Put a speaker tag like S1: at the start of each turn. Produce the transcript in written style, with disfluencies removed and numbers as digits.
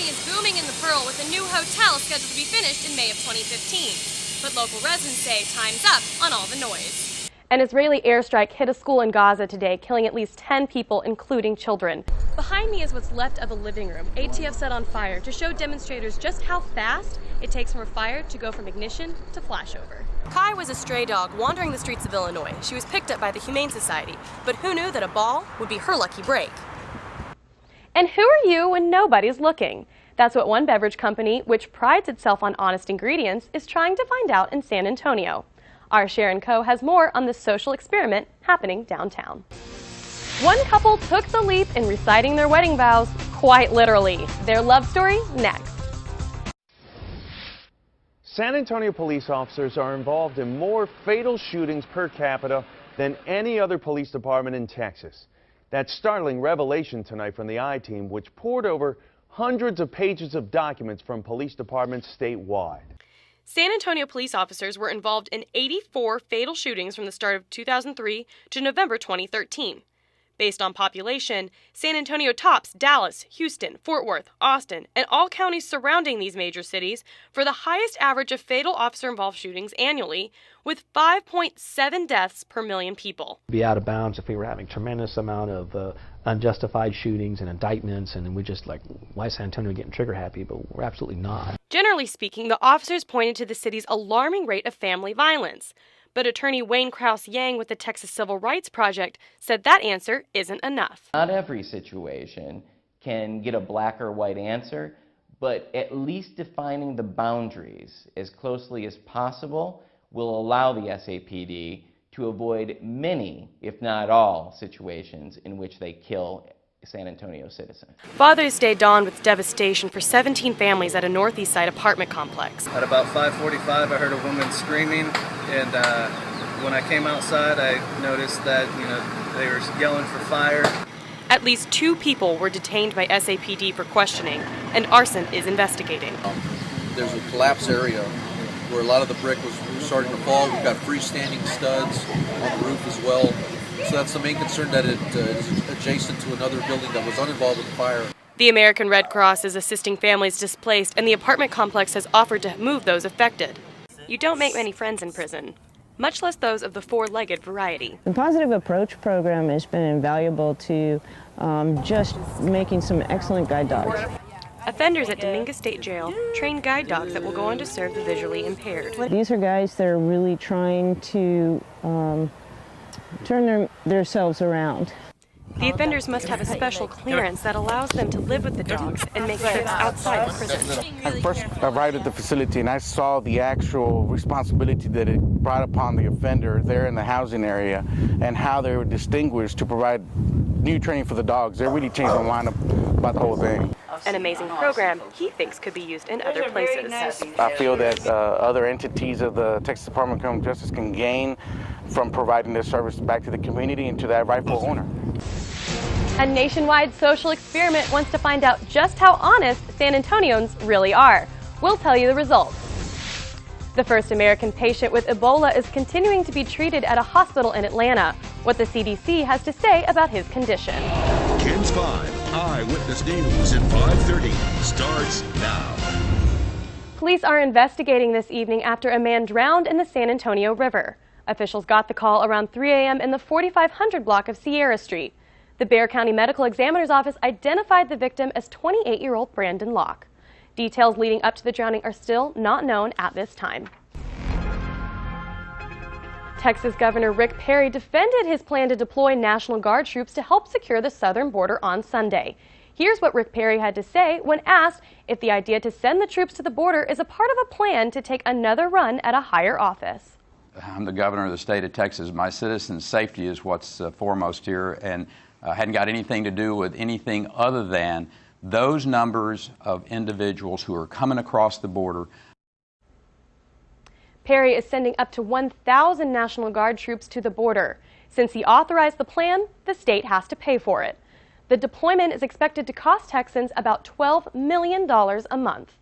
S1: economy is booming in the Pearl with a new hotel scheduled to be finished in May of 2015. But local residents say time's up on all the noise.
S2: An Israeli airstrike hit a school in Gaza today, killing at least 10 people, including children. Behind me is what's left of a living room ATF set on fire to show demonstrators just how fast it takes for a fire to go from ignition to flashover. Kai was a stray dog wandering the streets of Illinois. She was picked up by the Humane Society, but who knew that a ball would be her lucky break? And who are you when nobody's looking? That's what one beverage company, which prides itself on honest ingredients, is trying to find out in San Antonio. Our Sharon Coe has more on this social experiment happening downtown. One couple took the leap in reciting their wedding vows, quite literally. Their love story next.
S3: San Antonio police officers are involved in more fatal shootings per capita than any other police department in Texas. That startling revelation tonight from the I-Team, which poured over hundreds of pages of documents from police departments statewide.
S2: San Antonio police officers were involved in 84 fatal shootings from the start of 2003 to November 2013. Based on population, San Antonio tops Dallas, Houston, Fort Worth, Austin, and all counties surrounding these major cities for the highest average of fatal officer-involved shootings annually, with 5.7 deaths per million people.
S4: Be out of bounds if we were having tremendous amount of unjustified shootings and indictments, and we're just like, why is San Antonio getting trigger happy? But we're absolutely not.
S2: Generally speaking, the officers pointed to the city's alarming rate of family violence. But attorney Wayne Krause-Yang with the Texas Civil Rights Project said that answer isn't enough.
S5: Not every situation can get a black or white answer, but at least defining the boundaries as closely as possible will allow the SAPD to avoid many, if not all, situations in which they kill San Antonio citizens.
S2: Father's Day dawned with devastation for 17 families at a Northeast Side apartment complex.
S6: At about 5:45, I heard a woman screaming, and when I came outside, I noticed that they were yelling for fire.
S2: At least 2 people were detained by SAPD for questioning, and arson is investigating.
S7: There's a collapse area where a lot of the brick was starting to fall. We've got freestanding studs on the roof as well. So that's the main concern, that it is adjacent to another building that was uninvolved with the fire.
S2: The American Red Cross is assisting families displaced, and the apartment complex has offered to move those affected. You don't make many friends in prison, much less those of the 4-legged variety.
S8: The Positive Approach program has been invaluable to just making some excellent guide dogs.
S2: Offenders at Dominguez State Jail train guide dogs that will go on to serve the visually impaired.
S8: These are guys that are really trying to turn themselves around.
S2: The offenders must have a special clearance that allows them to live with the dogs and make trips outside the prison.
S9: I first arrived at the facility and I saw the actual responsibility that it brought upon the offender there in the housing area and how they were distinguished to provide new training for the dogs. They really changed my mind about the whole thing.
S2: An amazing program he thinks could be used in other places.
S9: I feel that other entities of the Texas Department of Criminal Justice can gain from providing this service back to the community and to that rightful owner.
S2: A nationwide social experiment wants to find out just how honest San Antonians really are. We'll tell you the results. The first American patient with Ebola is continuing to be treated at a hospital in Atlanta. What the CDC has to say about his condition.
S10: KENS 5 Eyewitness News at 5:30 starts now.
S2: Police are investigating this evening after a man drowned in the San Antonio River. Officials got the call around 3 a.m. in the 4500 block of Sierra Street. The Bexar County Medical Examiner's Office identified the victim as 28-year-old Brandon Locke. Details leading up to the drowning are still not known at this time. Texas Governor Rick Perry defended his plan to deploy National Guard troops to help secure the southern border on Sunday. Here's what Rick Perry had to say when asked if the idea to send the troops to the border is a part of a plan to take another run at a higher office.
S11: I'm the governor of the state of Texas. My citizens' safety is what's foremost here, and hadn't got anything to do with anything other than those numbers of individuals who are coming across the border.
S2: Perry is sending up to 1,000 National Guard troops to the border. Since he authorized the plan, the state has to pay for it. The deployment is expected to cost Texans about $12 million a month.